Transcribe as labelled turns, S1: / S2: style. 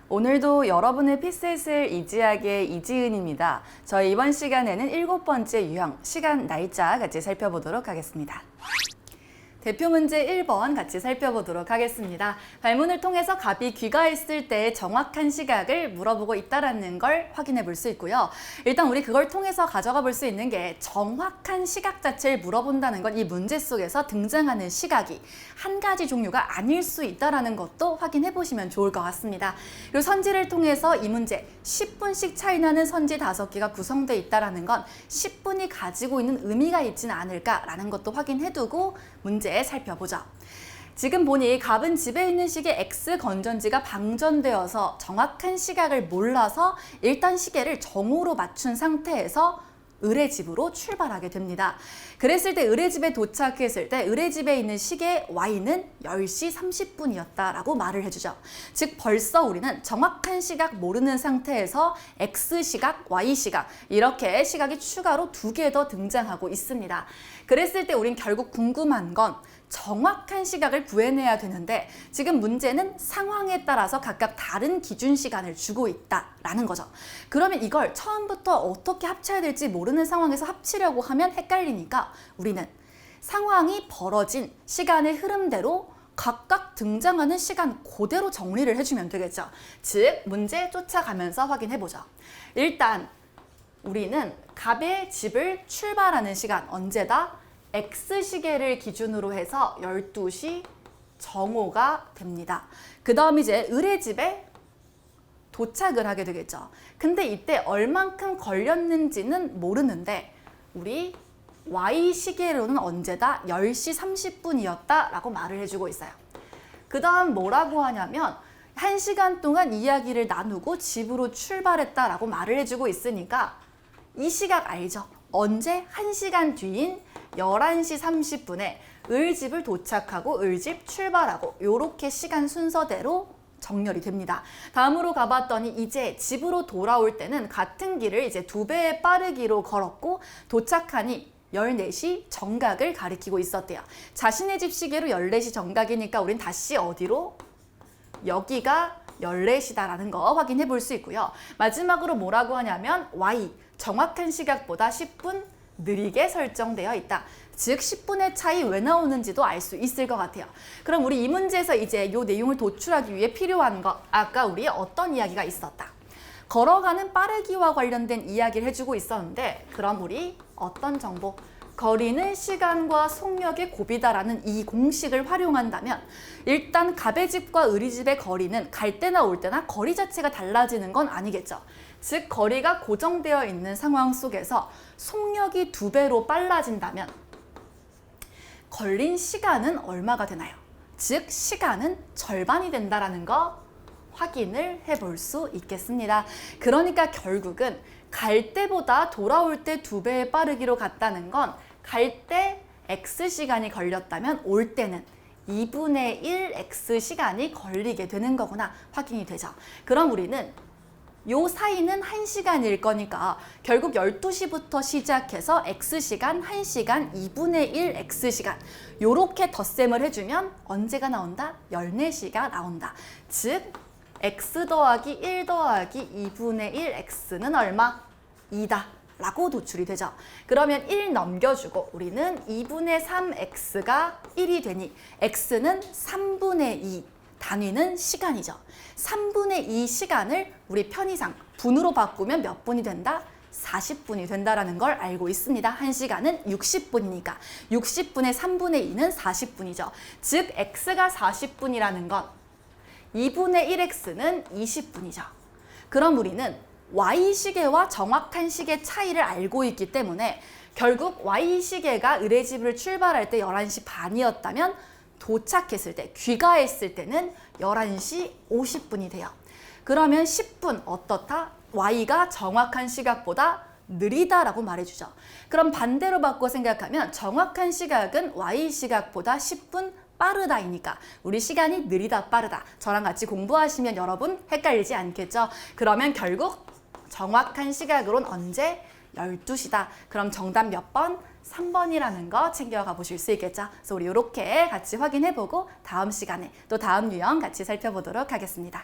S1: 오늘도 여러분의 피셋을 이지하게 이지은입니다. 저희 이번 시간에는 7번째 유형, 시간 날짜 같이 살펴보도록 하겠습니다. 대표 문제 1번 같이 살펴보도록 하겠습니다. 발문을 통해서 갑이 귀가했을 때 정확한 시각을 물어보고 있다는 걸 확인해 볼 수 있고요. 일단 우리 그걸 통해서 가져가 볼 수 있는 게 정확한 시각 자체를 물어본다는 건 이 문제 속에서 등장하는 시각이 한 가지 종류가 아닐 수 있다는 것도 확인해 보시면 좋을 것 같습니다. 그리고 선지를 통해서 이 문제 10분씩 차이 나는 선지 5개가 구성되어 있다는 건 10분이 가지고 있는 의미가 있지는 않을까라는 것도 확인해 두고 문제 살펴보죠. 지금 보니 갑은 집에 있는 시계 X 건전지가 방전되어서 정확한 시각을 몰라서 일단 시계를 정오로 맞춘 상태에서 을의 집으로 출발하게 됩니다. 그랬을 때 을의 집에 도착했을 때 을의 집에 있는 시계 Y는 10시 30분이었다라고 말을 해주죠. 즉 벌써 우리는 정확한 시각 모르는 상태에서 X시각, Y시각 이렇게 시각이 추가로 2개 더 등장하고 있습니다. 그랬을 때 우린 결국 궁금한 건 정확한 시각을 구해내야 되는데 지금 문제는 상황에 따라서 각각 다른 기준 시간을 주고 있다라는 거죠. 그러면 이걸 처음부터 어떻게 합쳐야 될지 모르는 상황에서 합치려고 하면 헷갈리니까 우리는 상황이 벌어진 시간의 흐름대로 각각 등장하는 시간 그대로 정리를 해주면 되겠죠. 즉 문제 쫓아가면서 확인해보죠. 일단 우리는 갑의 집을 출발하는 시간 언제다? X시계를 기준으로 해서 12시 정오가 됩니다. 그 다음 이제 을의 집에 도착을 하게 되겠죠. 근데 이때 얼만큼 걸렸는지는 모르는데 우리 Y시계로는 언제다? 10시 30분이었다 라고 말을 해주고 있어요. 그 다음 뭐라고 하냐면 1시간 동안 이야기를 나누고 집으로 출발했다라고 말을 해주고 있으니까 이 시각 알죠? 언제? 1시간 뒤인 11시 30분에 을집을 도착하고 을집 출발하고 이렇게 시간 순서대로 정렬이 됩니다. 다음으로 가봤더니 이제 집으로 돌아올 때는 같은 길을 이제 2배의 빠르기로 걸었고 도착하니 14시 정각을 가리키고 있었대요. 자신의 집 시계로 14시 정각이니까 우린 다시 어디로? 여기가 14시다라는 거 확인해 볼 수 있고요. 마지막으로 뭐라고 하냐면 Y, 정확한 시각보다 10분 느리게 설정되어 있다. 즉 10분의 차이 왜 나오는지도 알 수 있을 것 같아요. 그럼 우리 이 문제에서 이제 이 내용을 도출하기 위해 필요한 거 아까 우리 어떤 이야기가 있었다. 걸어가는 빠르기와 관련된 이야기를 해주고 있었는데 그럼 우리 어떤 정보? 거리는 시간과 속력의 곱이다라는 이 공식을 활용한다면 일단 갑의 집과 을의 집의 거리는 갈 때나 올 때나 거리 자체가 달라지는 건 아니겠죠. 즉 거리가 고정되어 있는 상황 속에서 속력이 2배로 빨라진다면 걸린 시간은 얼마가 되나요? 즉 시간은 절반이 된다는 거 확인을 해볼 수 있겠습니다. 그러니까 결국은 갈 때보다 돌아올 때 2배의 빠르기로 갔다는 건 갈 때 X시간이 걸렸다면 올 때는 2분의 1 X시간이 걸리게 되는 거구나 확인이 되죠. 그럼 우리는 요 사이는 1시간일 거니까 결국 12시부터 시작해서 X시간, 1시간, 2분의 1 X시간 요렇게 덧셈을 해주면 언제가 나온다? 14시가 나온다. 즉 X 더하기 1 더하기 2분의 1 X는 얼마? 2다 라고 도출이 되죠. 그러면 1 넘겨주고 우리는 2분의 3 X가 1이 되니 X는 3분의 2 단위는 시간이죠. 3분의 2 시간을 우리 편의상 분으로 바꾸면 몇 분이 된다? 40분이 된다는 걸 알고 있습니다. 1시간은 60분이니까 60분의 3분의 2는 40분이죠. 즉 X가 40분이라는 건 2분의 1X는 20분이죠. 그럼 우리는 Y시계와 정확한 시계 차이를 알고 있기 때문에 결국 Y시계가 을의 집을 출발할 때 11시 반이었다면 도착했을 때, 귀가했을 때는 11시 50분이 돼요. 그러면 10분 어떻다? Y가 정확한 시각보다 느리다라고 말해주죠. 그럼 반대로 바꿔 생각하면 정확한 시각은 Y 시각보다 10분 빠르다이니까 우리 시간이 느리다 빠르다 저랑 같이 공부하시면 여러분 헷갈리지 않겠죠? 그러면 결국 정확한 시각으론 언제? 12시다. 그럼 정답 몇 번? 3번이라는 거 챙겨가 보실 수 있겠죠? 그래서 우리 이렇게 같이 확인해보고 다음 시간에 또 다음 유형 같이 살펴보도록 하겠습니다.